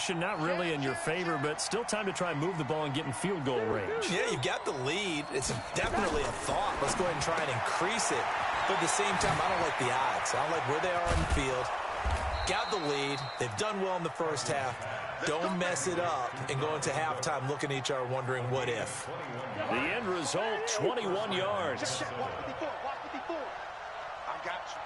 possession not really in your favor, but still time to try and move the ball and get in field goal range. Yeah, you've got the lead. It's definitely a thought. Let's go ahead and try and increase it. But at the same time, I don't like the odds. I don't like where they are on the field. Got the lead. They've done well in the first half. Don't mess it up and go into halftime looking at each other wondering what if. The end result, 21 yards. Check. Watch 54. Watch 54. I got you.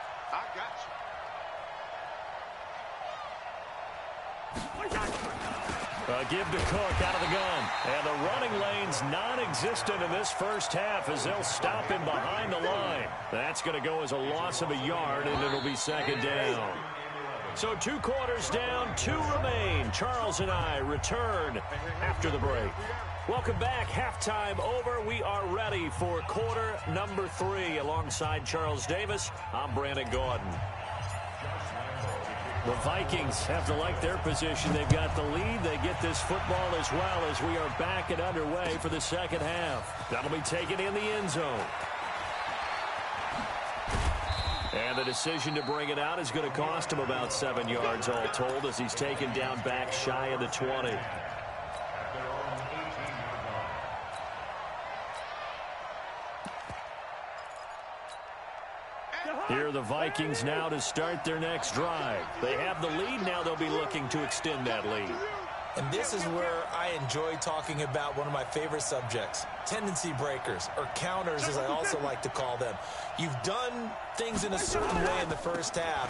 Give to Cook out of the gun. And the running lane's non-existent in this first half as they'll stop him behind the line. That's going to go as a loss of a yard, and it'll be second down. So 2 quarters down, 2 remain. Charles and I return after the break. Welcome back. Halftime over. We are ready for quarter number 3. Alongside Charles Davis, I'm Brandon Gordon. The Vikings have to like their position. They've got the lead. They get this football as well as we are back and underway for the second half. That'll be taken in the end zone. And the decision to bring it out is going to cost him about 7 yards all told as he's taken down back shy of the 20. Here are the Vikings now to start their next drive. They have the lead. Now they'll be looking to extend that lead. And this is where I enjoy talking about one of my favorite subjects, tendency breakers, or counters as I also like to call them. You've done things in a certain way in the first half,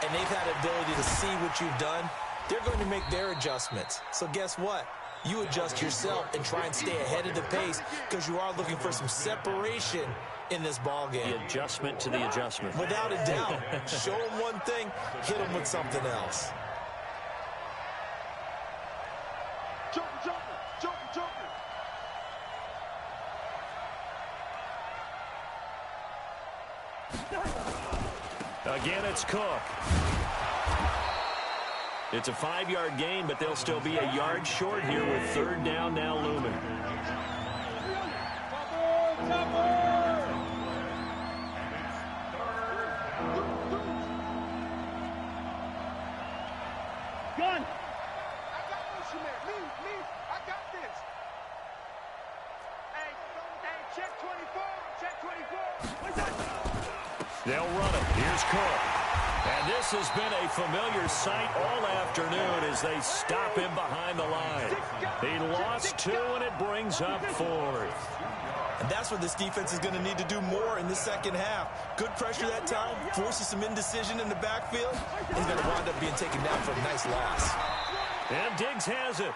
and they've had the ability to see what you've done. They're going to make their adjustments. So guess what? You adjust yourself and try and stay ahead of the pace because you are looking for some separation in this ball game. The adjustment to the adjustment. Without a doubt. Show them one thing, hit them with something else. Joker. Again, it's Cook. It's a 5-yard gain, but they'll still be a yard short here with third down now looming. Gun. I got this, man. Leave. I got this. Hey, check 24. They'll run it. Here's Cook. And this has been a familiar sight all afternoon as they stop him behind the line. He lost 2, and it brings up 4th. And that's what this defense is going to need to do more in the second half. Good pressure that time, forces some indecision in the backfield. He's going to wind up being taken down for a nice loss. And Diggs has it.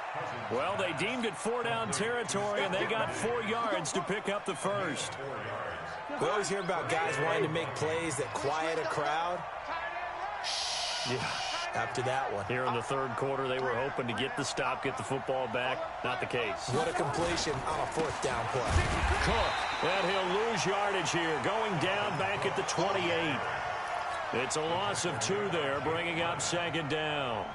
Well, they deemed it 4-down territory, and they got 4 yards to pick up the first. We always hear about guys wanting to make plays that quiet a crowd. Yeah, after that one. Here in the third quarter, they were hoping to get the stop, get the football back. Not the case. What a completion on a 4th down play. Cook, and he'll lose yardage here, going down back at the 28. It's a loss of 2 there, bringing up second down.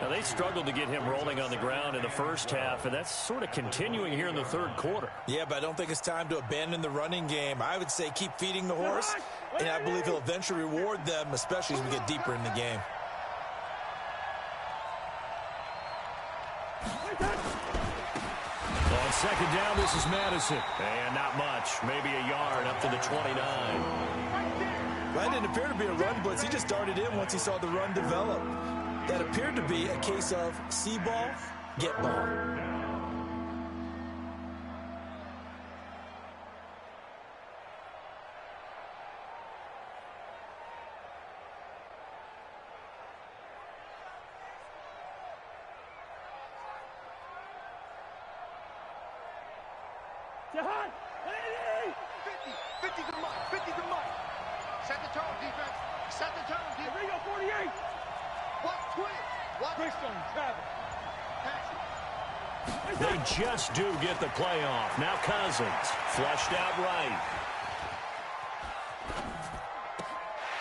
Now, they struggled to get him rolling on the ground in the first half, and that's sort of continuing here in the third quarter. Yeah, but I don't think it's time to abandon the running game. I would say keep feeding the horse, and I believe he'll eventually reward them, especially as we get deeper in the game. On second down, this is Madison. And not much, maybe a yard up to the 29. That didn't appear to be a run blitz. He just darted in once he saw the run develop. That appeared to be a case of see ball, get ball. Jahan! 50 to Mike. Set the tone, defense. Set the tone, defense. Here we go, 48. What? 20. What? Bristol, Travis. They just do get the play off. Now Cousins, flushed out right.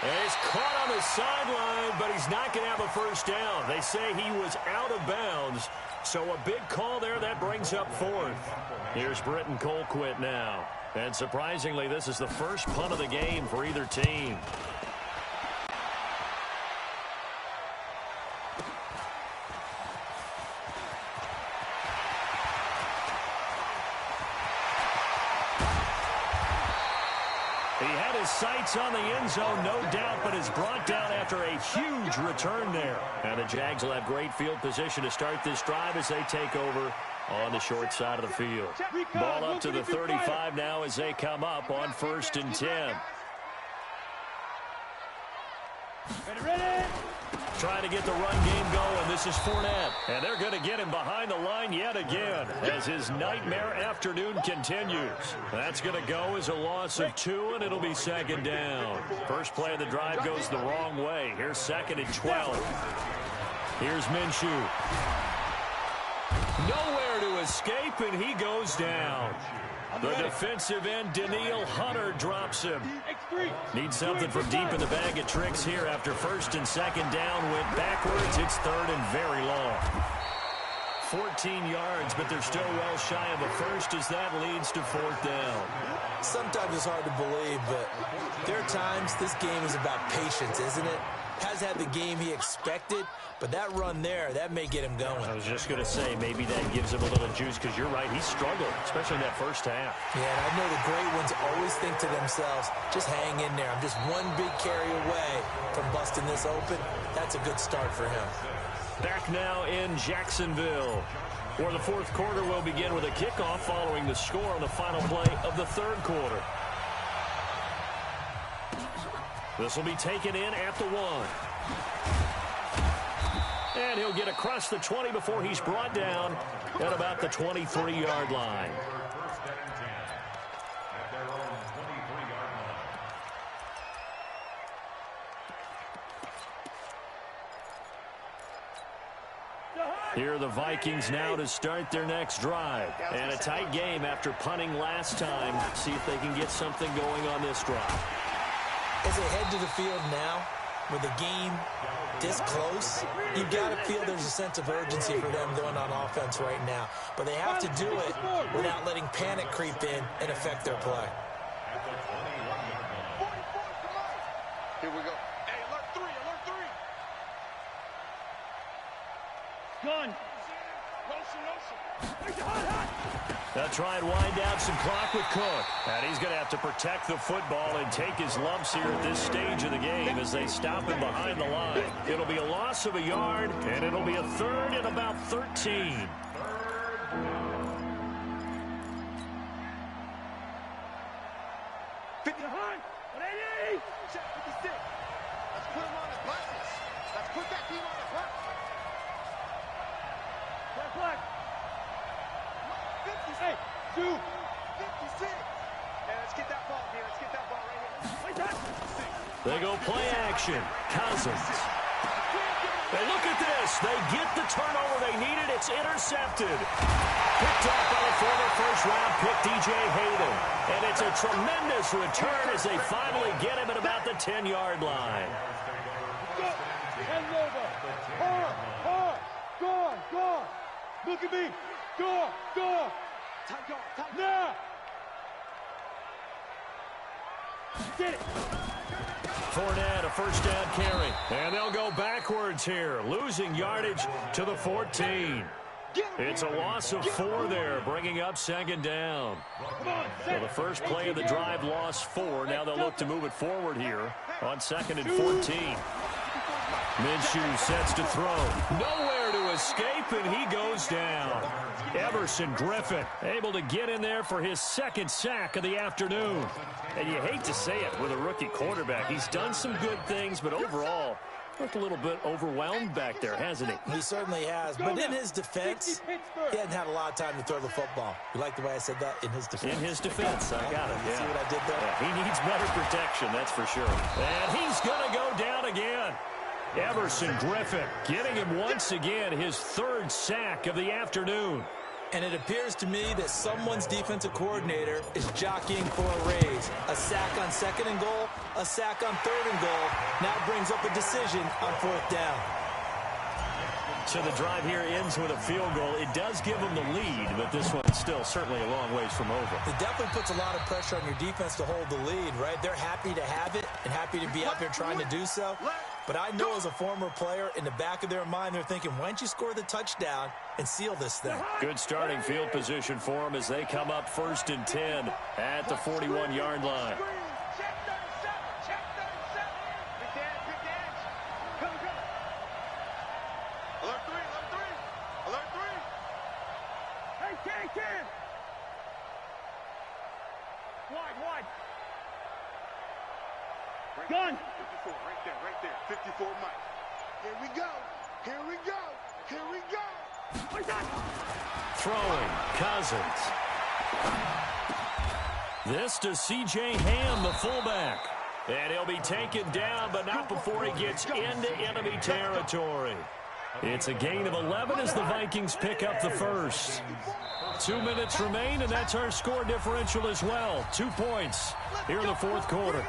And he's caught on the sideline, but he's not going to have a first down. They say he was out of bounds, so a big call there. That brings up 4th. Here's Britton Colquitt now. And surprisingly, this is the first punt of the game for either team. He had his sights on the end zone, no doubt, but is brought down after a huge return there. And the Jags will have great field position to start this drive as they take over on the short side of the field. Ball up to the 35 now as they come up on 1st and 10. Ready? Trying to get the run game going. This is Fournette. And they're going to get him behind the line yet again as his nightmare afternoon continues. That's going to go as a loss of 2, and it'll be 2nd down. First play of the drive goes the wrong way. Here's 2nd and 12. Here's Minshew. Nowhere to escape, and he goes down. The defensive end, Danielle Hunter, drops him. Needs something from deep in the bag of tricks here after 1st and 2nd down. Went backwards. It's 3rd and very long. 14 yards, but they're still well shy of a first as that leads to 4th down. Sometimes it's hard to believe, but there are times this game is about patience, isn't it? Has had the game he expected, but that run there, that may get him going. I was just going to say, maybe that gives him a little juice, because you're right, he struggled, especially in that first half. Yeah, and I know the great ones always think to themselves, just hang in there. I'm just one big carry away from busting this open. That's a good start for him. Back now in Jacksonville, where the 4th quarter will begin with a kickoff following the score on the final play of the 3rd quarter. This will be taken in at the 1. And he'll get across the 20 before he's brought down at about the 23-yard line. Here are the Vikings now to start their next drive. And a tight game after punting last time. See if they can get something going on this drive. As they head to the field now, with the game this close, you've got to feel there's a sense of urgency for them going on offense right now. But they have to do it without letting panic creep in and affect their play. Here we go. Hey, alert 3, alert 3. Gun. They'll try and wind down some clock with Cook. And he's going to have to protect the football and take his lumps here at this stage of the game as they stop him behind the line. It'll be a loss of a yard, and it'll be a 3rd and about 13. Let's put him on his buses. Let's put that team on his buses. Black. 58. 2. 56. Hey, let's get that ball here. Let's get that ball right here. They go play action. Cousins. Hey, look at this. They get the turnover they needed. It's intercepted. Picked off by the former first-round pick, DJ Hayden. And it's a tremendous return as they finally get him at about the 10-yard line. Go on. Look at me. Go. Now. Get it. Fournette, a first down carry. And they'll go backwards here, losing yardage to the 14. It's a loss of 4 there, bringing up 2nd down. So the first play of the drive lost 4. Now they'll look to move it forward here on 2nd and 14. Minshew sets to throw. Nowhere to escape, and he goes down. Everson Griffin able to get in there for his 2nd sack of the afternoon. And you hate to say it with a rookie quarterback. He's done some good things, but overall, looked a little bit overwhelmed back there, hasn't he? He certainly has. But in his defense, he hadn't had a lot of time to throw the football. You like the way I said that? In his defense. In his defense. I got it. You see what I did there? Yeah, he needs better protection, that's for sure. And he's going to go down again. Everson Griffin getting him once again his 3rd sack of the afternoon. And it appears to me that someone's defensive coordinator is jockeying for a raise. A sack on 2nd and goal, a sack on 3rd and goal. Now brings up a decision on 4th down. So the drive here ends with a field goal. It does give them the lead, but this one's still certainly a long ways from over. It definitely puts a lot of pressure on your defense to hold the lead, right? They're happy to have it and happy to be out there trying to do so. But I know as a former player, in the back of their mind, they're thinking, why don't you score the touchdown and seal this thing? Good starting field position for them as they come up 1st and 10 at the 41-yard line. Alert 3. Hey, Ken. Wide. Gun. 54, right there. 54, Mike. Here we go. Throwing, Cousins. This to C.J. Ham, the fullback. And he'll be taken down, but not before he gets into enemy territory. It's a gain of 11 as the Vikings pick up the first. 2 minutes remain, and that's our score differential as well. 2 points here in the fourth quarter.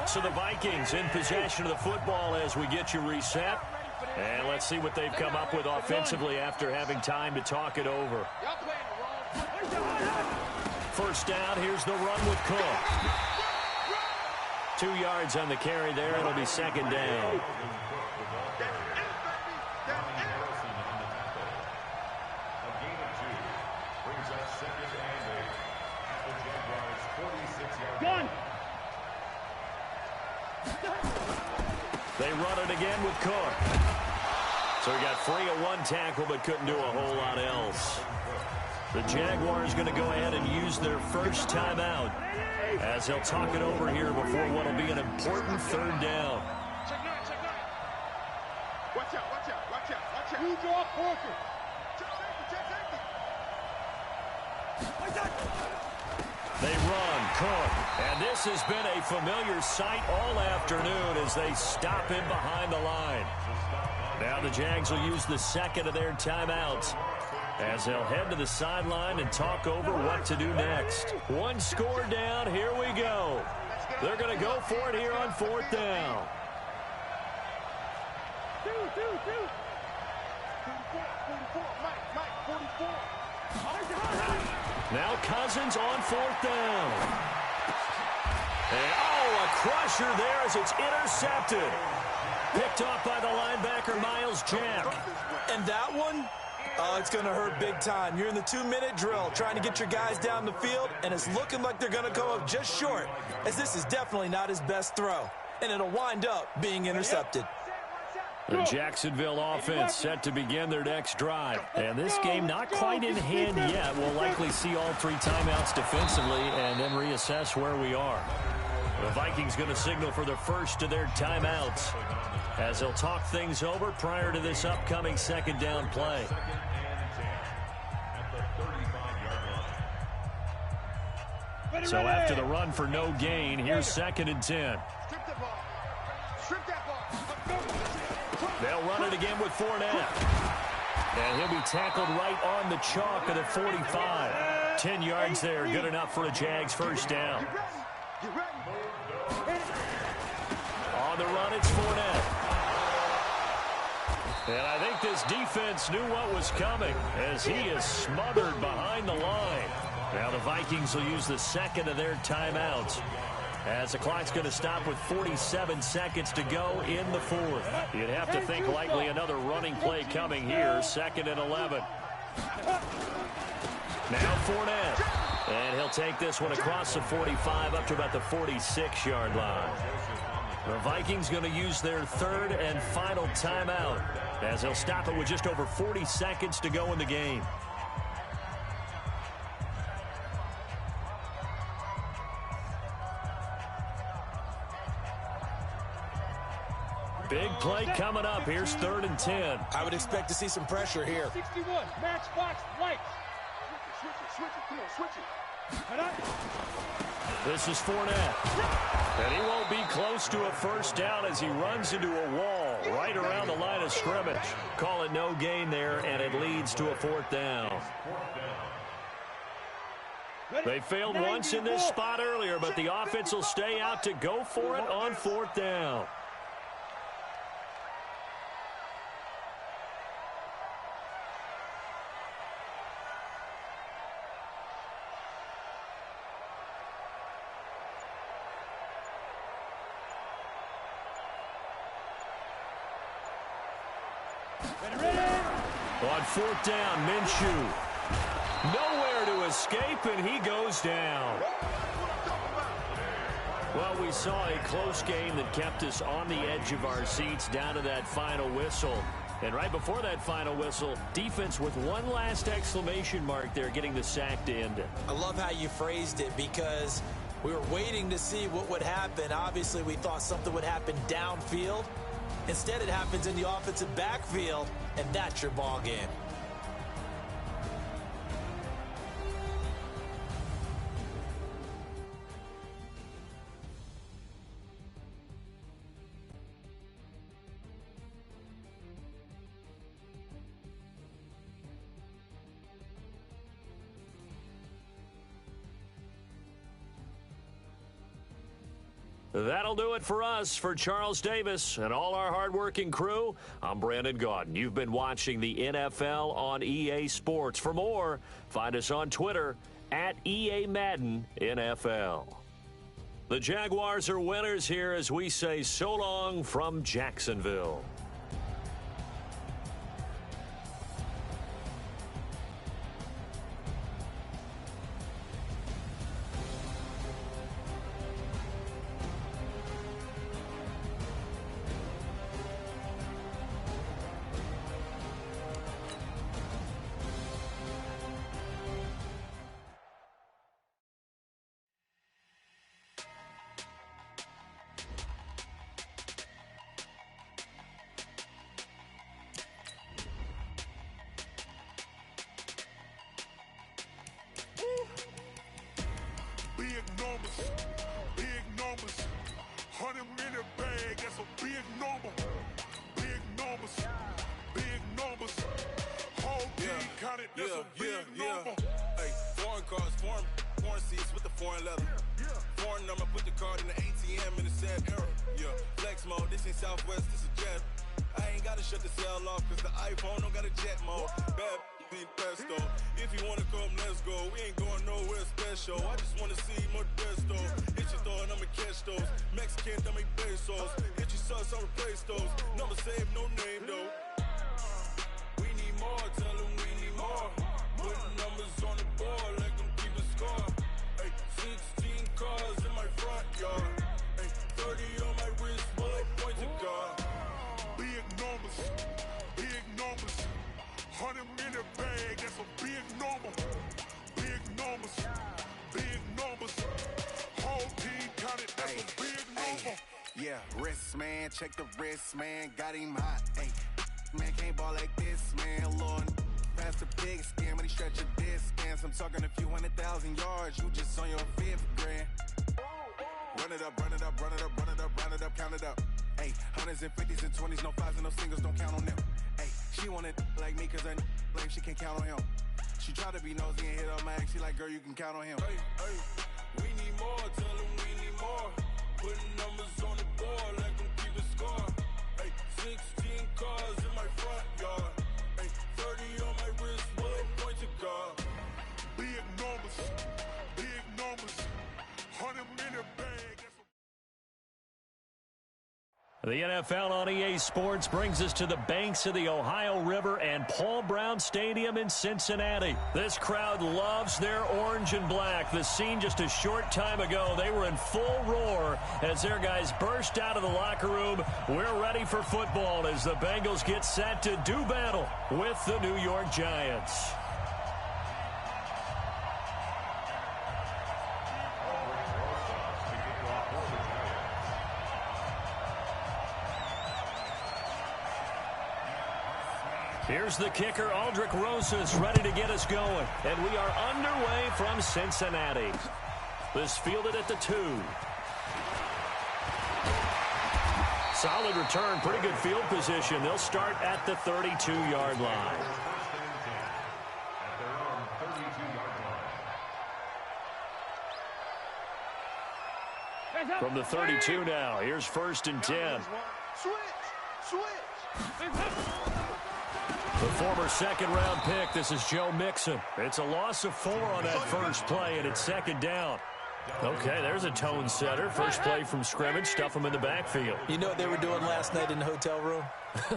So the Vikings in possession of the football as we get you reset. And let's see what they've come up with offensively after having time to talk it over. First down, here's the run with Cook. 2 yards on the carry there. It'll be second down. Gun. They run it again with Cook. So he got free of 1 tackle but couldn't do a whole lot else. The Jaguars going to go ahead and use their first timeout as they'll talk it over here before what will be an important third down. Check 9. Watch out. You drop Parker. Check safety. They run, Cook, and this has been a familiar sight all afternoon as they stop him behind the line. Now the Jags will use the second of their timeouts as they'll head to the sideline and talk over what to do next. 1 score down, here we go. They're going to go for it here on fourth down. 44, Mike, 44. Now Cousins on fourth down. And, a crusher there as it's intercepted. Picked off by the linebacker, Miles Jack. And that one, it's going to hurt big time. You're in the 2-minute drill trying to get your guys down the field, and it's looking like they're going to come up just short, as this is definitely not his best throw. And it'll wind up being intercepted. The Jacksonville offense set to begin their next drive. And this game not quite in hand yet. We'll likely see all 3 timeouts defensively and then reassess where we are. The Vikings going to signal for the first of their timeouts as they'll talk things over prior to this upcoming second down play. So after the run for no gain, here's 2nd and 10. They'll run it again with Fournette. And he'll be tackled right on the chalk of the 45. 10 yards there, good enough for a Jags first down. On the run, it's Fournette. And I think this defense knew what was coming as he is smothered behind the line. Now the Vikings will use the second of their timeouts as the clock's going to stop with 47 seconds to go in the fourth. You'd have to think likely another running play coming here, 2nd and 11. Now Fournette. And he'll take this one across the 45 up to about the 46-yard line. The Vikings going to use their 3rd and final timeout as they'll stop it with just over 40 seconds to go in the game. Big play coming up. Here's 3rd and 10. I would expect to see some pressure here. 61, matchbox, lights. Switch it, come on, switch it. This is Fournette. And he won't be close to a first down as he runs into a wall right around the line of scrimmage. Call it no gain there, and it leads to a 4th down. They failed once in this spot earlier, but the offense will stay out to go for it on 4th down. On 4th down, Minshew. Nowhere to escape, and he goes down. Well, we saw a close game that kept us on the edge of our seats down to that final whistle. And right before that final whistle, defense with one last exclamation mark there, getting the sack to end it. I love how you phrased it, because we were waiting to see what would happen. Obviously, we thought something would happen downfield. Instead, it happens in the offensive backfield, and that's your ball game. That'll do it for us. For Charles Davis and all our hardworking crew, I'm Brandon Gaudin. You've been watching the NFL on EA Sports. For more, find us on Twitter at EA Madden NFL. The Jaguars are winners here as we say so long from Jacksonville. Big numbers, 100 minute bag, that's a big number. Big numbers, whole team counted, that's a big number. Hey, foreign cars, foreign seats with the foreign leather. Foreign number, put the card in the ATM in the sad era. Yeah, flex mode, this ain't Southwest, this is jet. I ain't gotta shut the cell off, cause the iPhone don't got a jet mode. Bad ain't pesto. If you wanna come, let's go. We ain't going nowhere special. I just wanna see Modesto. Hit your thought, I'ma catch those. Mexican, I make pesos. Hit your sus, I'll replace those. Number saved, no name though. We need more, tell them we need more. Putting numbers on the board like I'm keeping score. Hey, 16 cars in my front yard. Hey, 30 on my wrist while I point to God. Big numbers, 100 minute bag, that's a big number. Big numbers, whole team counted, that's a big number. Yeah, wrist man, check the wrist man, got him hot. Hey, man can't ball like this, man. Lord, past the pig skin, but he stretch a distance. I'm talking a few 100,000 yards, you just on your fifth grand. Run it up, count it up. Hey, hundreds and fifties and 20s, no fives and no singles, don't count on them. Hey, she want it like me, cause I blame she can't count on him. She try to be nosy and hit on my ex, she like, girl, you can count on him. Hey, we need more, tell them we need more. Putting numbers on the board like I'm keeping score. Hey, 16 cars in my front yard. Hey, 30 on my wrist while I point to God. Big numbers, 100 minute bag. The NFL on EA Sports brings us to the banks of the Ohio River and Paul Brown Stadium in Cincinnati. This crowd loves their orange and black. The scene just a short time ago, they were in full roar as their guys burst out of the locker room. We're ready for football as the Bengals get set to do battle with the New York Giants. Here's the kicker, Aldrich Rosas, ready to get us going. And we are underway from Cincinnati. This fielded at the 2. Solid return, pretty good field position. They'll start at the 32-yard line. From the 32 now, here's 1st and 10. Switch. The former second-round pick, this is Joe Mixon. It's a loss of 4 on that first play, and it's 2nd down. Okay, there's a tone setter. First play from scrimmage, stuff them in the backfield. You know what they were doing last night in the hotel room?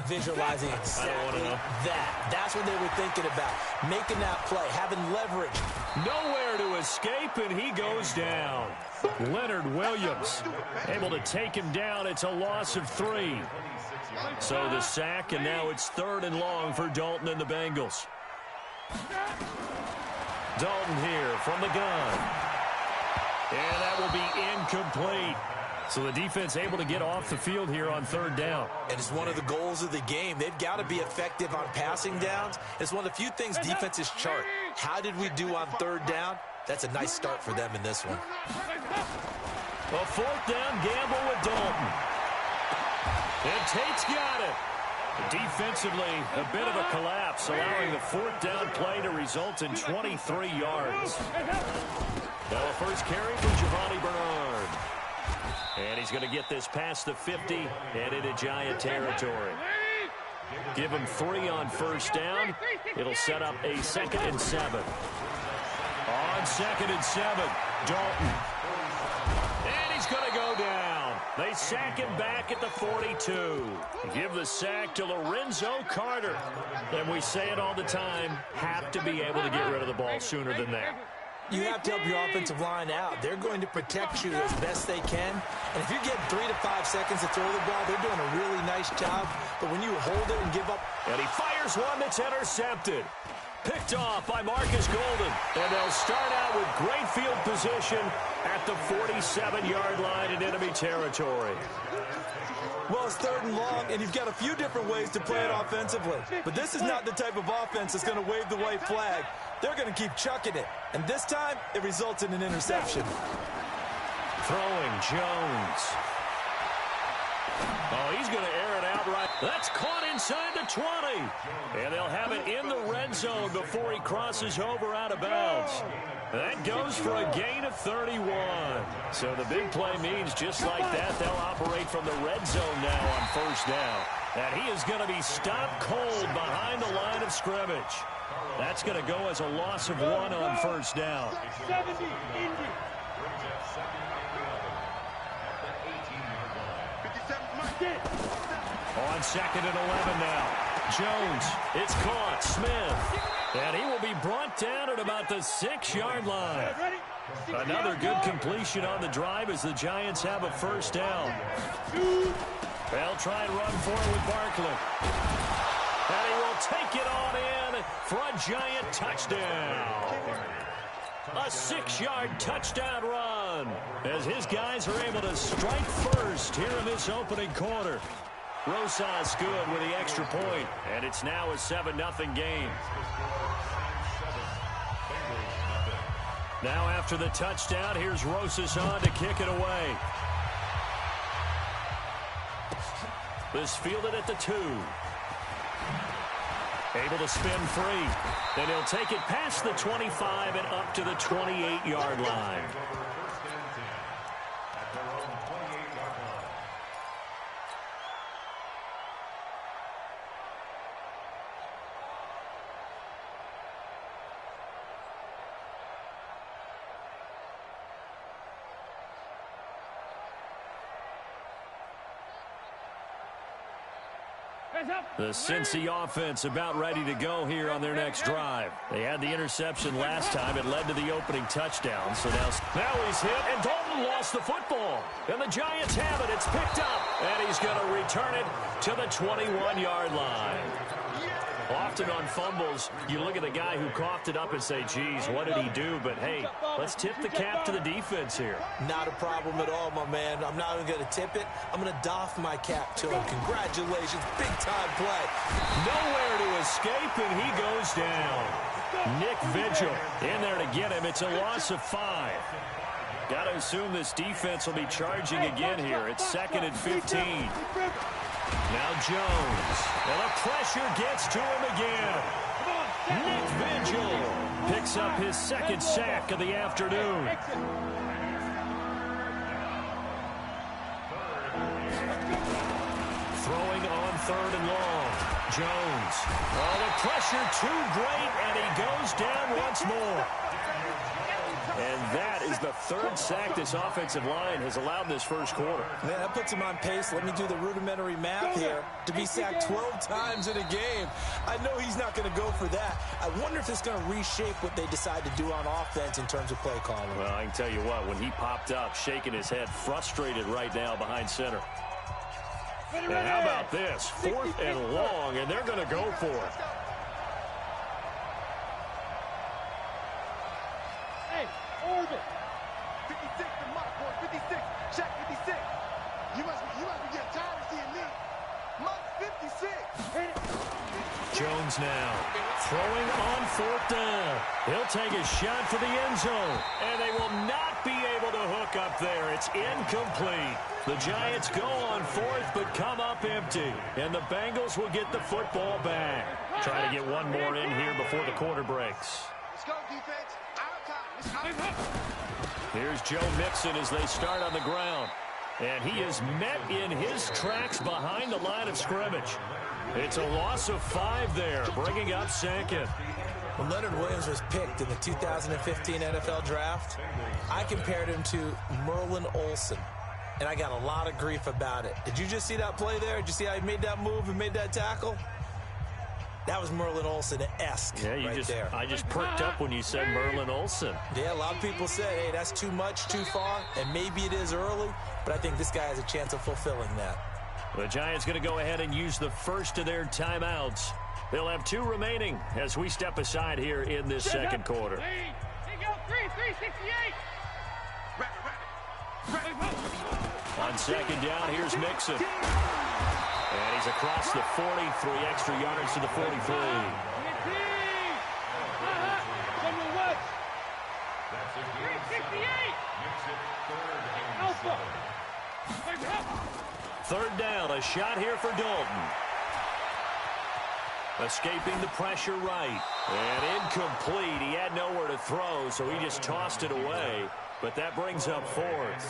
Visualizing exactly that. That's what they were thinking about. Making that play, having leverage. Nowhere to escape, and he goes down. Leonard Williams able to take him down. It's a loss of 3. So the sack, and now it's 3rd and long for Dalton and the Bengals. Dalton here from the gun. And that will be incomplete. So the defense able to get off the field here on 3rd down. And it's one of the goals of the game. They've got to be effective on passing downs. It's one of the few things defenses chart. How did we do on 3rd down? That's a nice start for them in this one. A 4th down gamble with Dalton. And Tate's got it. Defensively, a bit of a collapse, allowing the 4th down play to result in 23 yards. Now a first carry for Giovanni Bernard. And he's going to get this past the 50 and into Giant territory. Give him 3 on 1st down. It'll set up a 2nd and 7. On 2nd and 7, Dalton. And he's going to go down. They sack him back at the 42. Give the sack to Lorenzo Carter. And we say it all the time, have to be able to get rid of the ball sooner than that. You have to help your offensive line out. They're going to protect you as best they can. And if you get 3 to 5 seconds to throw the ball, they're doing a really nice job. But when you hold it and give up... And he fires one that's intercepted. Picked off by Marcus Golden. And they'll start out with great field position at the 47-yard line in enemy territory. Well, it's 3rd and long, and you've got a few different ways to play it offensively. But this is not the type of offense that's going to wave the white flag. They're going to keep chucking it. And this time, it results in an interception. Throwing Jones. Oh, he's going to air it out right. That's caught inside the 20. And they'll have it in the red zone before he crosses over out of bounds. That goes for a gain of 31. So the big play means just like that, they'll operate from the red zone now on 1st down. And he is going to be stopped cold behind the line of scrimmage. That's going to go as a loss of 1 on 1st down. On 2nd and 11 now. Jones, it's caught. Smith. And he will be brought down at about the 6-yard line. Another good completion on the drive as the Giants have a 1st down. They'll try and run for it with Barkley. And he will take it on in for a Giant touchdown. A 6-yard touchdown run as his guys are able to strike first here in this opening quarter. Rosas good with the extra point, and it's now a 7-0 game. Now after the touchdown, here's Rosas on to kick it away. This fielded at the 2. Able to spin free. Then he'll take it past the 25 and up to the 28-yard line. The Cincy offense about ready to go here on their next drive. They had the interception last time. It led to the opening touchdown. So now he's hit, and Dalton lost the football. And the Giants have it. It's picked up, and he's going to return it to the 21-yard line. Often on fumbles, you look at the guy who coughed it up and say, geez, what did he do? But, hey, let's tip the cap to the defense here. Not a problem at all, my man. I'm not even going to tip it. I'm going to doff my cap to him. Congratulations. Big-time play. Nowhere to escape, and he goes down. Nick Vigil in there to get him. It's a loss of 5. Got to assume this defense will be charging again here. It's 2nd and 15. Now Jones, and the pressure gets to him again. Nick Vigil picks up his 2nd sack of the afternoon. Throwing on 3rd and long. Jones. Oh, the pressure too great, and he goes down once more. And that is the third sack this offensive line has allowed in this first quarter. Man, that puts him on pace. Let me do the rudimentary math here. To be sacked 12 times in a game. I know he's not going to go for that. I wonder if it's going to reshape what they decide to do on offense in terms of play calling. Well, I can tell you what, when he popped up, shaking his head, frustrated right now behind center. And how about this? 4th and long, and they're going to go for it. Hey, Orbit. 56 to Mark, boy. 56. Check 56. You must be getting tired of seeing me. Mark 56. Jones now throwing on 4th down. He'll take a shot for the end zone, and they will not be able to hook up there. It's incomplete. The Giants go on 4th, but come up empty, and the Bengals will get the football back. Try to get one more in here before the quarter breaks. Let's go, defense. Out of time. Here's Joe Mixon as they start on the ground. And he is met in his tracks behind the line of scrimmage. It's a loss of 5 there, bringing up 2nd. When Leonard Williams was picked in the 2015 NFL Draft, I compared him to Merlin Olsen, and I got a lot of grief about it. Did you just see that play there? Did you see how he made that move and made that tackle? That was Merlin Olsen-esque there. I just perked up when you said Merlin Olsen. Yeah, a lot of people said, hey, that's too much, too far, and maybe it is early, but I think this guy has a chance of fulfilling that. The Giants going to go ahead and use the first of their timeouts. They'll have 2 remaining as we step aside here in this second quarter. Hey, go 368. On 2nd down, here's Mixon. And he's across the 40, 3 extra yards to the 43. 3rd down, a shot here for Dalton. Escaping the pressure right. And incomplete. He had nowhere to throw, so he just tossed it away. But that brings up 4th.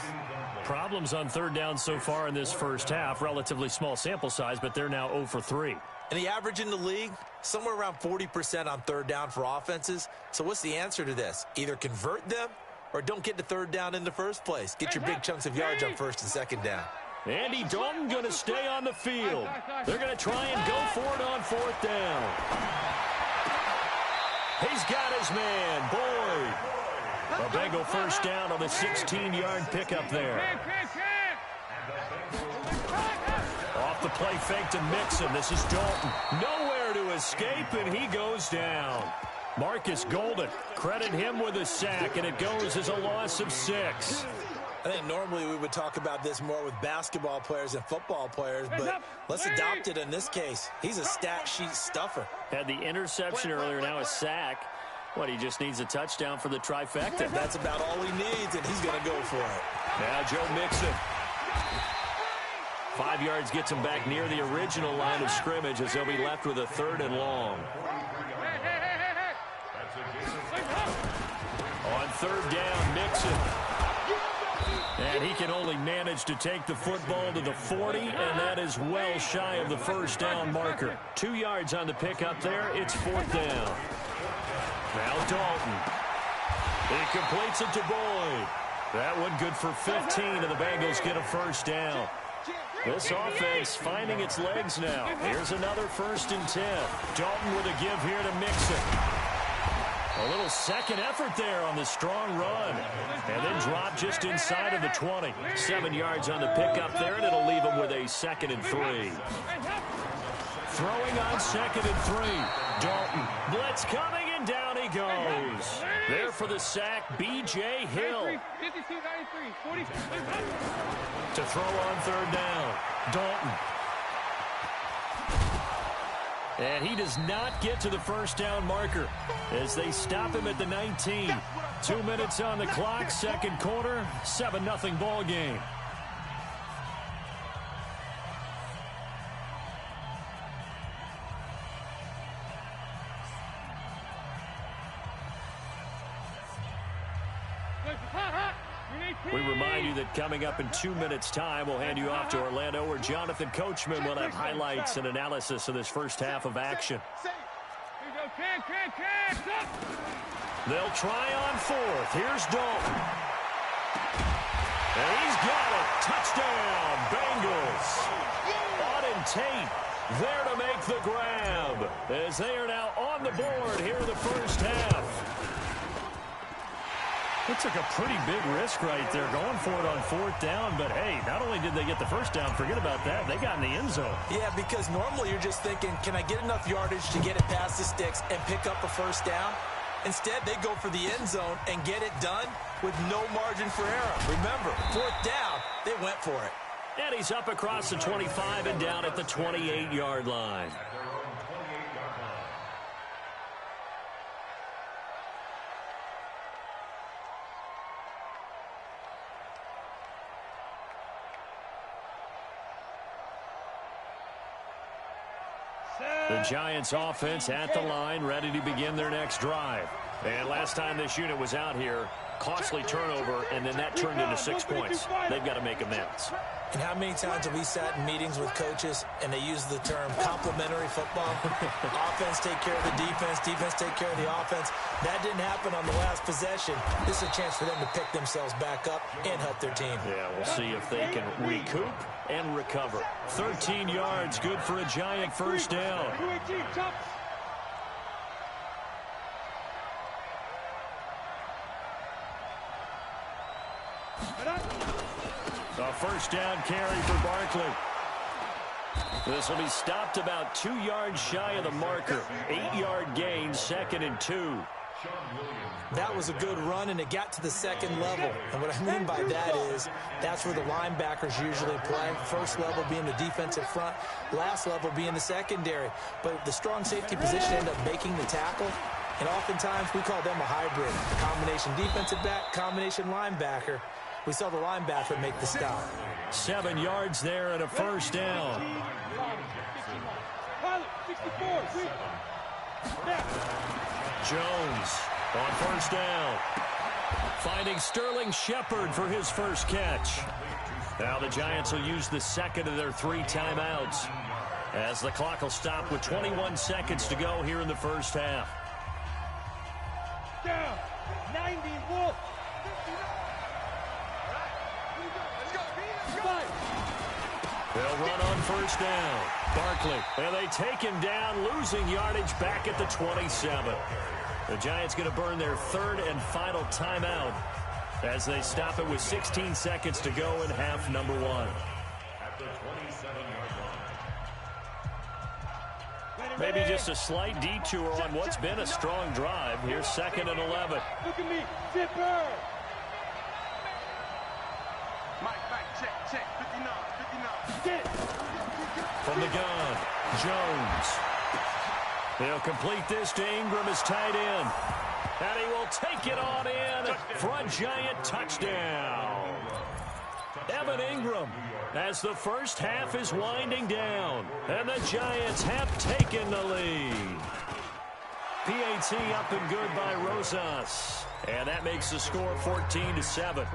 Problems on 3rd down so far in this first half. Relatively small sample size, but they're now 0 for 3. And the average in the league, somewhere around 40% on 3rd down for offenses. So what's the answer to this? Either convert them or don't get to 3rd down in the first place. Get your big chunks of yards on 1st and 2nd down. Andy Dalton going to stay on the field. They're going to try and go for it on 4th down. He's got his man, Boyd. A Bengal first down on the 16-yard pickup there. Off the play fake to Mixon. This is Dalton. Nowhere to escape, and he goes down. Marcus Golden, credit him with a sack, and it goes as a loss of 6. I think normally we would talk about this more with basketball players and football players, but let's adopt it in this case. He's a stat sheet stuffer. Had the interception earlier, now a sack. What, he just needs a touchdown for the trifecta. That's about all he needs, and he's going to go for it. Now Joe Mixon. 5 yards gets him back near the original line of scrimmage as they'll be left with a 3rd and long. On 3rd down, Mixon. And he can only manage to take the football to the 40, and that is well shy of the first down marker. 2 yards on the pickup there. It's 4th down. Now Dalton. He completes it to Boyd. That one good for 15, and the Bengals get a first down. This offense finding its legs now. Here's another 1st and 10. Dalton with a give here to Mixon. A little second effort there on the strong run. And then drop just inside of the 20. 7 yards on the pickup there, and it'll leave him with a 2nd and 3. Throwing on 2nd and 3. Dalton. Blitz coming, and down he goes. There for the sack, B.J. Hill. To throw on 3rd down. Dalton. And he does not get to the first down marker as they stop him at the 19. 2 minutes on the clock, second quarter, 7-0 ball game. We remind you that coming up in 2 minutes' time, we'll hand you off to Orlando, where Jonathan Coachman will have highlights and analysis of this first half of action. They'll try on fourth. Here's Dalton. And he's got it. Touchdown, Bengals. Auden Tate there to make the grab as they are now on the board here in the first half. It took a pretty big risk right there going for it on fourth down. But, hey, not only did they get the first down, forget about that, they got in the end zone. Yeah, because normally you're just thinking, can I get enough yardage to get it past the sticks and pick up a first down? Instead, they go for the end zone and get it done with no margin for error. Remember, fourth down, they went for it. And he's up across the 25 and down at the 28-yard line. The Giants offense at the line, ready to begin their next drive. And last time this unit was out here, costly turnover, and then that turned into 6 points. They've got to make amends. And how many times have we sat in meetings with coaches and they use the term complementary football? Offense take care of the defense, defense take care of the offense. That didn't happen on the last possession. This is a chance for them to pick themselves back up and help their team. Yeah, we'll see if they can recoup and recover. 13 yards, good for a Giant first down. A first down carry for Barkley. This will be stopped about 2 yards shy of the marker. 8-yard gain, 2nd and 2. That was a good run, and it got to the second level. And what I mean by that is that's where the linebackers usually play. First level being the defensive front, last level being the secondary. But the strong safety position ended up making the tackle. And oftentimes we call them a hybrid. Combination defensive back, combination linebacker. We saw the linebacker make the stop. 7 yards there and a first down. Jones on first down. Finding Sterling Shepard for his first catch. Now the Giants will use the second of their 3 timeouts as the clock will stop with 21 seconds to go here in the first half. Down. 90 Wolf. They'll run on first down. Barkley. And they take him down, losing yardage back at the 27. The Giants going to burn their 3rd and final timeout as they stop it with 16 seconds to go in half number 1. At the 27-yard line. Maybe just a slight detour on what's been a strong drive. Here's 2nd and 11. Look at me. Zipper. Mike, check. 59. From the gun, Jones. He'll complete this to Ingram as tight end. And he will take it on in for a Giant touchdown. Evan Ingram as the first half is winding down. And the Giants have taken the lead. PAT up and good by Rosas. And that makes the score 14-7.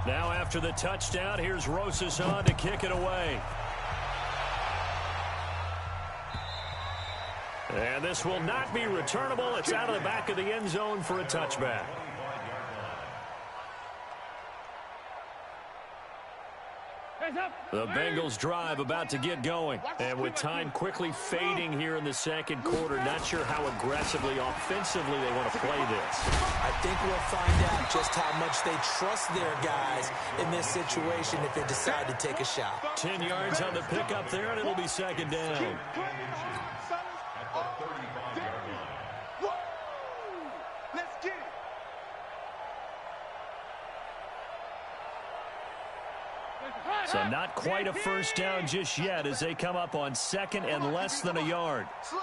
Now after the touchdown, here's Rosas on to kick it away. And this will not be returnable. It's out of the back of the end zone for a touchback. The Bengals drive about to get going. And with time quickly fading here in the second quarter, not sure how aggressively, offensively they want to play this. I think we'll find out just how much they trust their guys in this situation if they decide to take a shot. 10 yards on the pickup there, and it'll be 2nd down. So not quite a first down just yet as they come up on 2nd and less than a yard. Slam.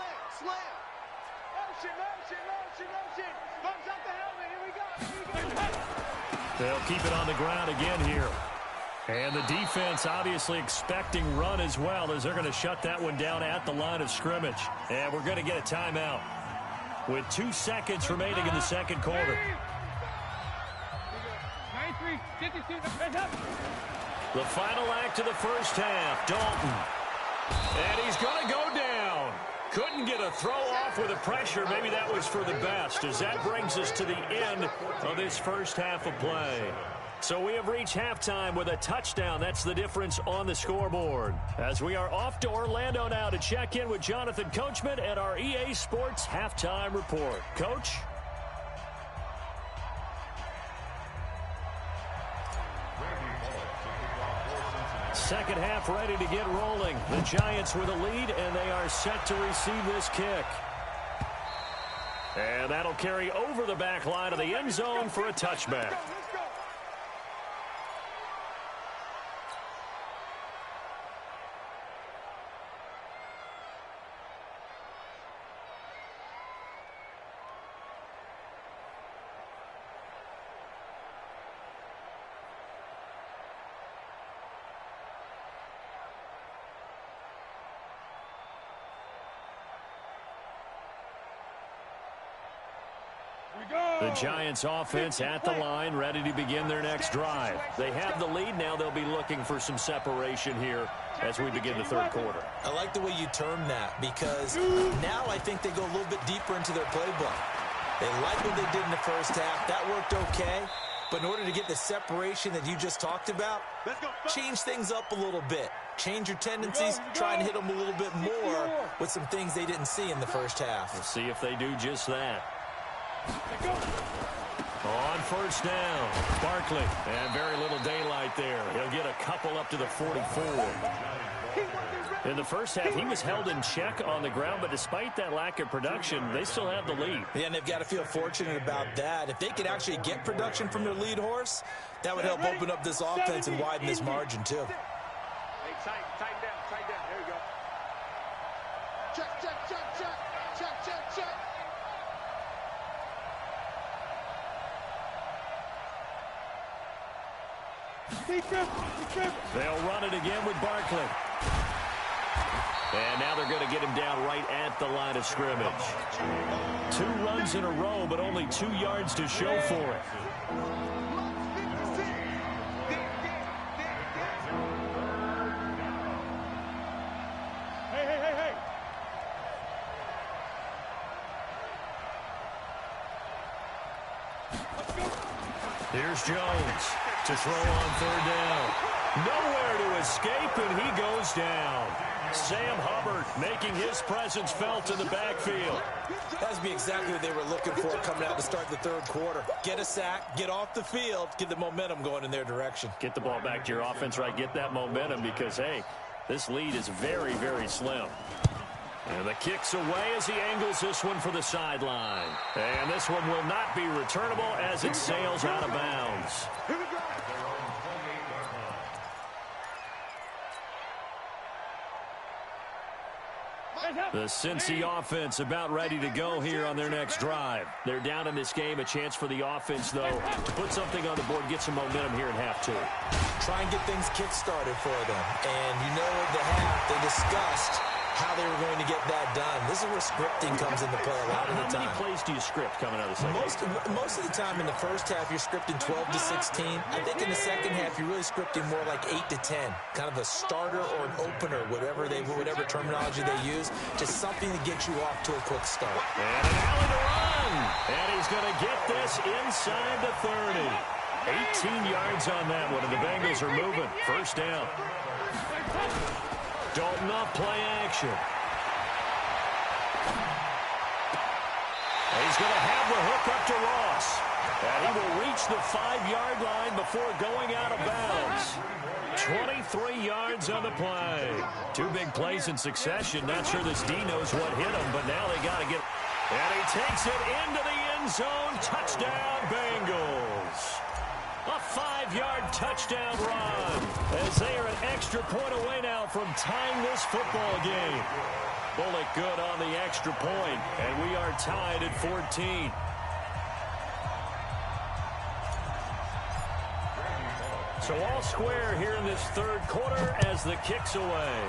They'll keep it on the ground again here. And the defense obviously expecting run as well, as they're going to shut that one down at the line of scrimmage. And we're going to get a timeout with 2 seconds remaining in the second quarter. The final act of the first half, Dalton. And he's going to go down. Couldn't get a throw off with the pressure. Maybe that was for the best, as that brings us to the end of this first half of play. So we have reached halftime with a touchdown. That's the difference on the scoreboard. As we are off to Orlando now to check in with Jonathan Coachman at our EA Sports Halftime Report. Coach? Second half ready to get rolling. The Giants with a lead, and they are set to receive this kick. And that'll carry over the back line of the end zone for a touchback. The Giants offense at the line, ready to begin their next drive. They have the lead. Now they'll be looking for some separation here as we begin the third quarter. I like the way you term that, because now I think they go a little bit deeper into their playbook. They like what they did in the first half. That worked okay. But in order to get the separation that you just talked about, change things up a little bit. Change your tendencies, try and hit them a little bit more with some things they didn't see in the first half. We'll see if they do just that. On first down, Barkley, and very little daylight there. He'll get a couple up to the 44. In the first half, he was held in check on the ground, but despite that lack of production, they still have the lead. Yeah, and they've got to feel fortunate about that. If they could actually get production from their lead horse, that would help open up this offense and widen this margin, too. Hey, tighten down. There you go. Check. They'll run it again with Barkley. And now they're going to get him down right at the line of scrimmage. 2 runs in a row, but only 2 yards to show for it. Hey. Here's Jones to throw on third down. Nowhere to escape, and he goes down. Sam Hubbard making his presence felt in the backfield. That's be exactly what they were looking for coming out to start the third quarter. Get a sack, get off the field, get the momentum going in their direction. Get the ball back to your offense, right? Get that momentum because, hey, this lead is very, very slim. And the kick's away as he angles this one for the sideline. And this one will not be returnable as it sails out of bounds. The Cincy offense about ready to go here on their next drive. They're down in this game. A chance for the offense, though, to put something on the board, get some momentum here in half 2. Try and get things kick-started for them. And you know at the half, they discussed how they were going to get that done. This is where scripting comes into play a lot of the time. How many plays do you script coming out of the second? Most of the time in the first half, you're scripting 12 to 16. I think in the second half, you're really scripting more like 8 to 10. Kind of a starter or an opener, whatever terminology they use, just something to get you off to a quick start. And an alley to run. And he's going to get this inside the 30. 18 yards on that one, and the Bengals are moving. First down. Dalton off play action. He's going to have the hook up to Ross. And he will reach the 5-yard line before going out of bounds. 23 yards on the play. 2 big plays in succession. Not sure this D knows what hit him, but now they got to get... And he takes it into the end zone. Touchdown, Bengals. A 5-yard touchdown run as they are an extra point away now from tying this football game. Bullock good on the extra point, and we are tied at 14. So all square here in this third quarter as the kick's away.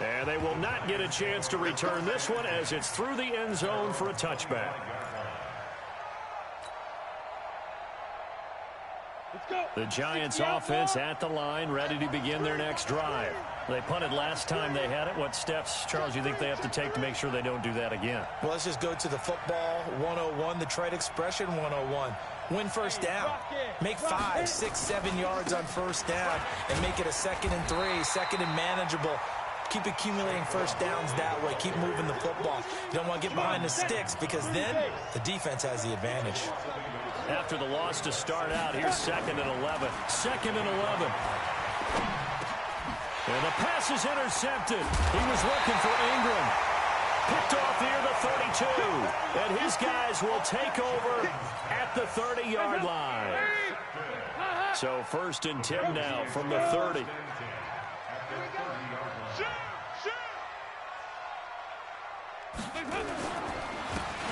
And they will not get a chance to return this one as it's through the end zone for a touchback. The Giants offense at the line, ready to begin their next drive. They punted last time they had it. What steps, Charles, you think they have to take to make sure they don't do that again? Well, let's just go to the football 101, the trade expression 101. Win first down. Make 5, 6, 7 yards on first down and make it a 2nd and 3, 2nd and manageable. Keep accumulating first downs that way. Keep moving the football. You don't want to get behind the sticks because then the defense has the advantage. After the loss to start out, here's 2nd and 11. 2nd and 11. And the pass is intercepted. He was looking for Ingram. Picked off near the 32. And his guys will take over at the 30-yard line. So 1st and 10 now from the 30.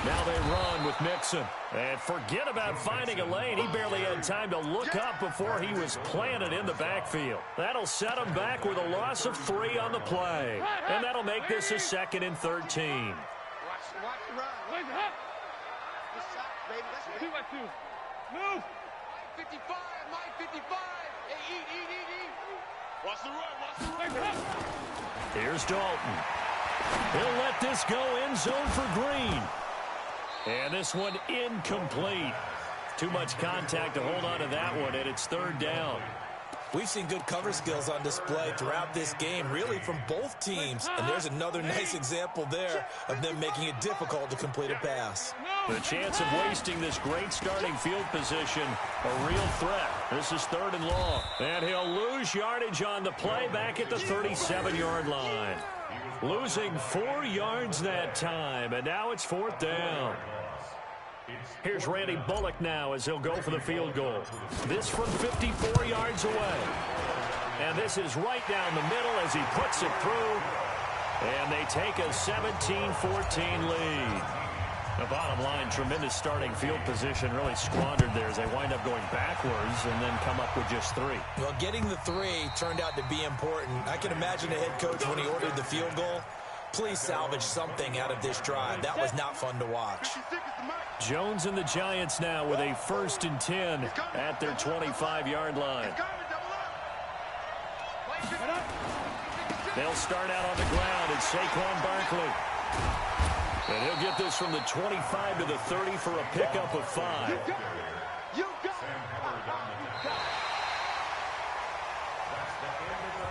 Now they run with Mixon. And forget about finding a lane. He barely had time to look up before he was planted in the backfield. That'll set him back with a loss of 3 on the play. And that'll make this a 2nd and 13. Watch the run. Good shot, baby. Let's go. Move. Mike 55. Mike 55. Hey, eat. Watch the run. Here's Dalton. He'll let this go end zone for Green. And this one incomplete. Too much contact to hold on to that one, and it's 3rd down. We've seen good cover skills on display throughout this game, really from both teams. And there's another nice example there of them making it difficult to complete a pass. The chance of wasting this great starting field position, a real threat. This is 3rd and long. And he'll lose yardage on the play back at the 37-yard line. Losing 4 yards that time, and now it's 4th down. Here's Randy Bullock now as he'll go for the field goal. This from 54 yards away. And this is right down the middle as he puts it through. And they take a 17-14 lead. The bottom line, tremendous starting field position, really squandered there as they wind up going backwards and then come up with just 3. Well, getting the 3 turned out to be important. I can imagine the head coach when he ordered the field goal. Please salvage something out of this drive. That was not fun to watch. Jones and the Giants now with a 1st and 10 at their 25-yard line. They'll start out on the ground. It's Saquon Barkley. And he'll get this from the 25 to the 30 for a pickup of 5.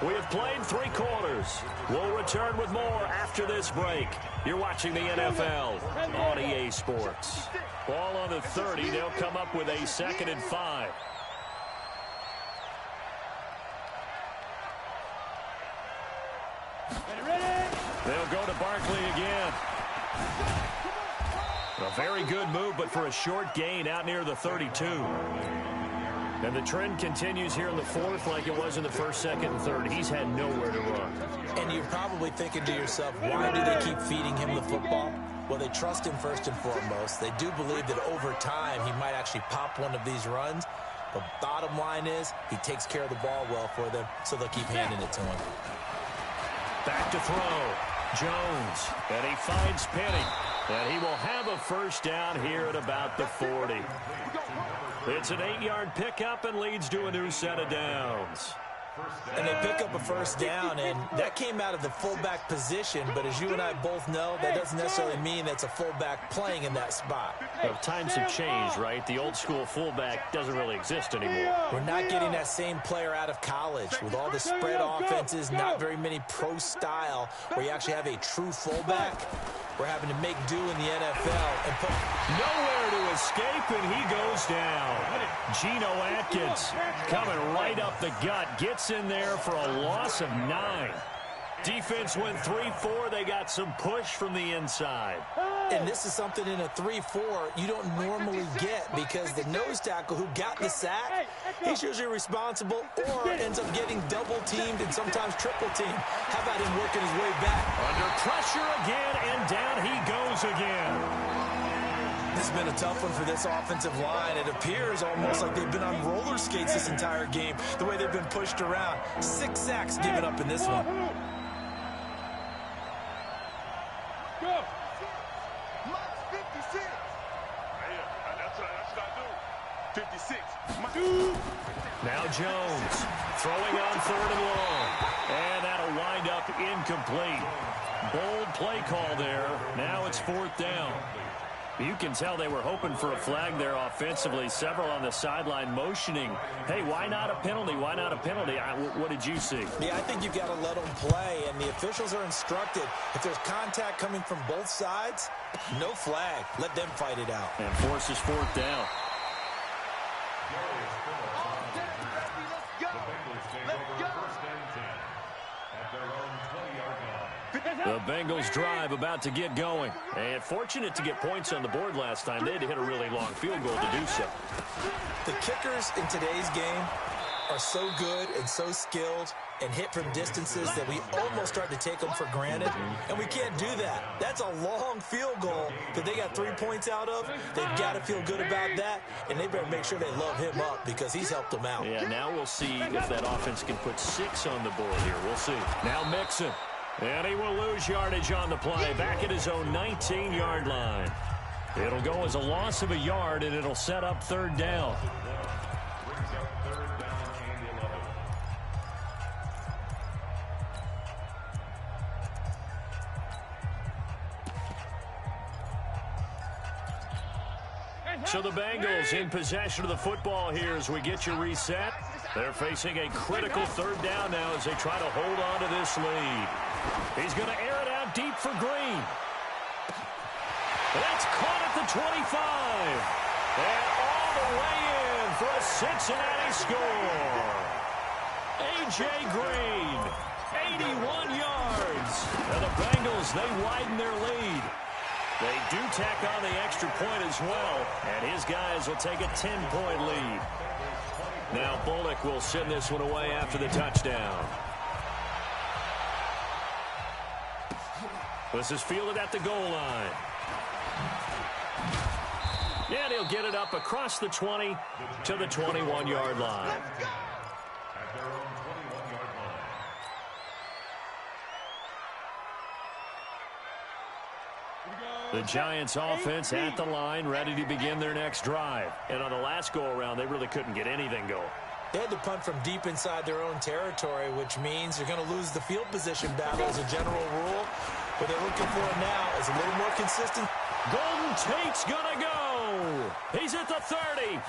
We have played 3 quarters. We'll return with more after this break. You're watching the NFL on EA Sports. Ball on the 30. They'll come up with a 2nd and 5. They'll go to Barkley again. A very good move, but for a short gain out near the 32. And the trend continues here in the 4th like it was in the 1st, 2nd, and 3rd. He's had nowhere to run. And you're probably thinking to yourself, why do they keep feeding him the football? Well, they trust him first and foremost. They do believe that over time he might actually pop one of these runs. But bottom line is he takes care of the ball well for them, so they'll keep handing it to him. Back to throw. Jones. And he finds Penny. And he will have a 1st down here at about the 40. It's an 8-yard pickup and leads to a new set of downs. And they pick up a 1st down, and that came out of the fullback position. But as you and I both know, that doesn't necessarily mean that's a fullback playing in that spot. Well, times have changed, right? The old school fullback doesn't really exist anymore. We're not getting that same player out of college. With all the spread offenses, not very many pro style, where you actually have a true fullback. We're having to make do in the NFL and put nowhere to escape, and he goes down. Geno Atkins coming right up the gut, gets in there for a loss of 9. Defense went 3-4. They got some push from the inside. And this is something in a 3-4 you don't normally get because the nose tackle who got the sack, he's usually responsible or ends up getting double-teamed and sometimes triple-teamed. How about him working his way back? Under pressure again, and down he goes again. This has been a tough one for this offensive line. It appears almost like they've been on roller skates this entire game, the way they've been pushed around. 6 sacks given up in this one. Go. 56. That's what I do. 56. Now Jones throwing on 3rd and long. And that'll wind up incomplete. Bold play call there. Now it's 4th down. You can tell they were hoping for a flag there offensively. Several on the sideline motioning, hey, why not a penalty? Why not a penalty? What did you see? Yeah, I think you've got to let them play, and the officials are instructed. If there's contact coming from both sides, no flag. Let them fight it out. And forces 4th down. The Bengals drive about to get going. And fortunate to get points on the board last time. They had to hit a really long field goal to do so. The kickers in today's game are so good and so skilled and hit from distances that we almost start to take them for granted. And we can't do that. That's a long field goal that they got 3 points out of. They've got to feel good about that. And they better make sure they love him up because he's helped them out. Yeah, now we'll see if that offense can put 6 on the board here. We'll see. Now Mixon. And he will lose yardage on the play. Back at his own 19-yard line. It'll go as a loss of a yard, and it'll set up 3rd down. So the Bengals in possession of the football here as we get you reset. They're facing a critical 3rd down now as they try to hold on to this lead. He's going to air it out deep for Green. That's caught at the 25. And all the way in for a Cincinnati score. A.J. Green, 81 yards. And the Bengals, they widen their lead. They do tack on the extra point as well, and his guys will take a 10-point lead. Now Bullock will send this one away after the touchdown. This is fielded at the goal line. And he'll get it up across the 20 to the 21-yard line. The Giants offense at the line, ready to begin their next drive. And on the last go-around, they really couldn't get anything going. They had to punt from deep inside their own territory, which means you're going to lose the field position battle as a general rule. What they're looking for now is a little more consistent. Golden Tate's going to go. He's at the 30.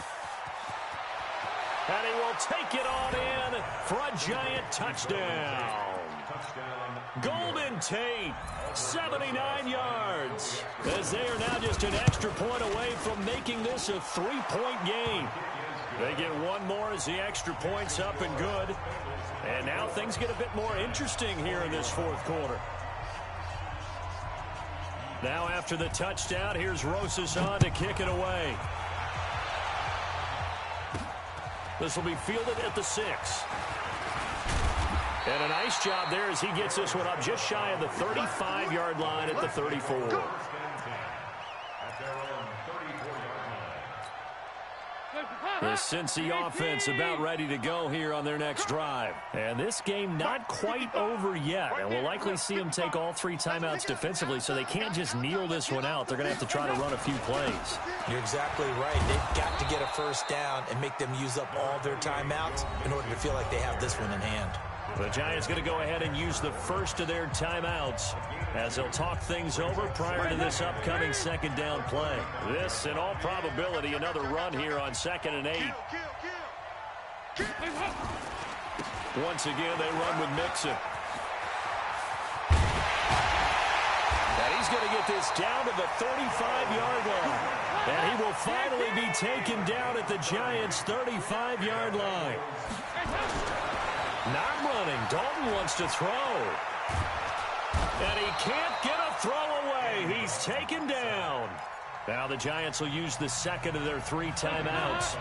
And he will take it on in for a Giant touchdown. Golden Tate, 79 yards, as they are now just an extra point away from making this a 3-point game. They get one more as the extra point's up and good. And now things get a bit more interesting here in this 4th quarter. Now after the touchdown, here's Rosas on to kick it away. This will be fielded at the 6. And a nice job there as he gets this one up just shy of the 35-yard line at the 34. The Cincy offense about ready to go here on their next drive. And this game not quite over yet. And we'll likely see them take all 3 timeouts defensively, so they can't just kneel this one out. They're going to have to try to run a few plays. You're exactly right. They've got to get a first down and make them use up all their timeouts in order to feel like they have this one in hand. The Giants going to go ahead and use the first of their timeouts as they'll talk things over prior to this upcoming 2nd down play. This, in all probability, another run here on 2nd and 8. Once again, they run with Mixon. And he's going to get this down to the 35-yard line. And he will finally be taken down at the Giants' 35-yard line. Not running. Dalton wants to throw. And he can't get a throw away. He's taken down. Now the Giants will use the 2nd of their 3 timeouts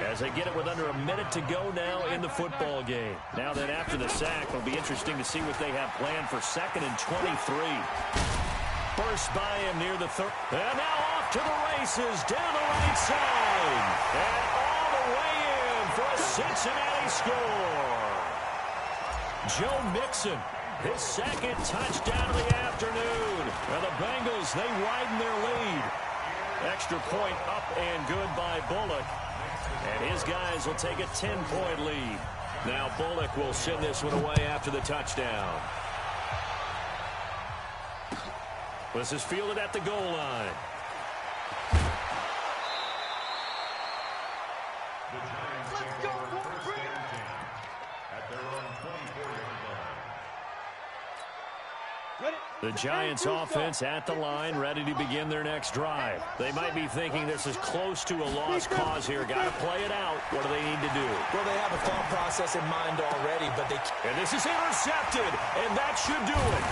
as they get it with under a minute to go now in the football game. Now then after the sack, it'll be interesting to see what they have planned for 2nd and 23. burst by him near the third. And now off to the races down the right side. And all the way in for a Cincinnati score. Joe Mixon, his second touchdown of the afternoon. And the Bengals, they widen their lead. Extra point up and good by Bullock. And his guys will take a 10-point lead. Now Bullock will send this one away after the touchdown. This is fielded at the goal line. Let's go, at their own 24-yard line. The Giants offense at the line, ready to begin their next drive. They might be thinking this is close to a lost cause here. Got to play it out. What do they need to do? Well, they have a thought process in mind already, but they... And this is intercepted, and that should do it.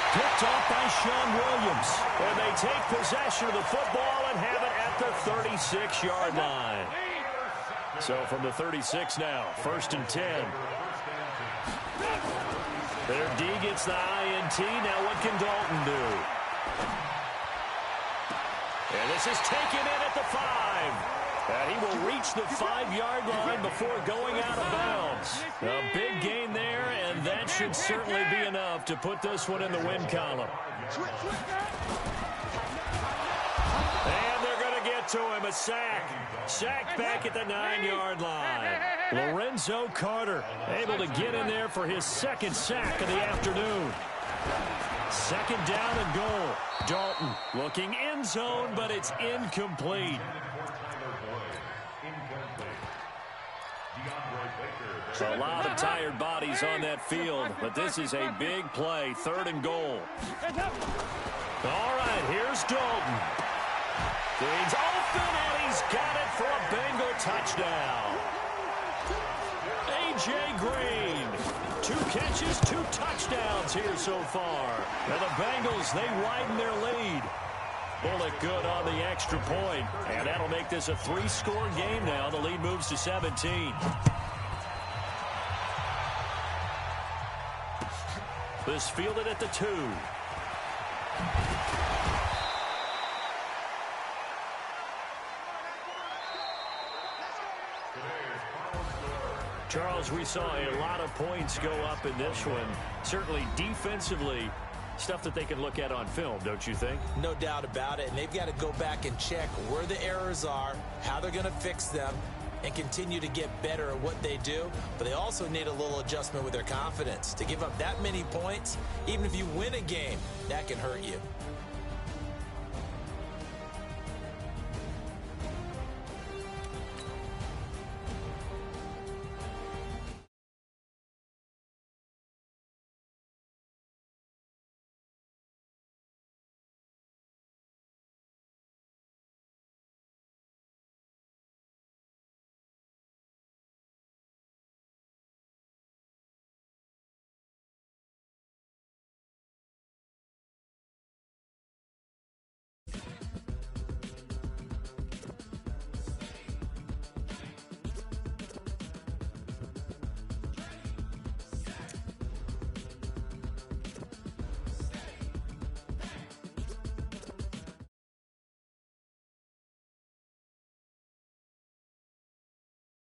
Picked off by Sean Williams. And they take possession of the football and have it at the 36-yard line. So from the 36 now, 1st and 10. Their D gets the INT. Now what can Dalton do? And this is taken in at the 5. And he will reach the 5-yard line before going out of bounds. A big gain there, and that should certainly be enough to put this one in the win column. And they're going to get to him, a sack. Sack back at the 9-yard line. Lorenzo Carter able to get in there for his second sack of the afternoon. 2nd down and goal. Dalton looking end zone, but it's incomplete. A lot of tired bodies on that field, but this is a big play. 3rd and goal. All right, here's Dalton. Green's open, and he's got it for a Bengal touchdown. A.J. Green, 2 catches, 2 touchdowns here so far. And the Bengals, they widen their lead. Bullock good on the extra point, and that'll make this a 3-score game now. The lead moves to 17. This fielded at the 2. Charles, we saw a lot of points go up in this one. Certainly defensively, stuff that they can look at on film, don't you think? No doubt about it. And they've got to go back and check where the errors are, how they're going to fix them, and continue to get better at what they do. But they also need a little adjustment with their confidence. To give up that many points, even if you win a game, that can hurt you.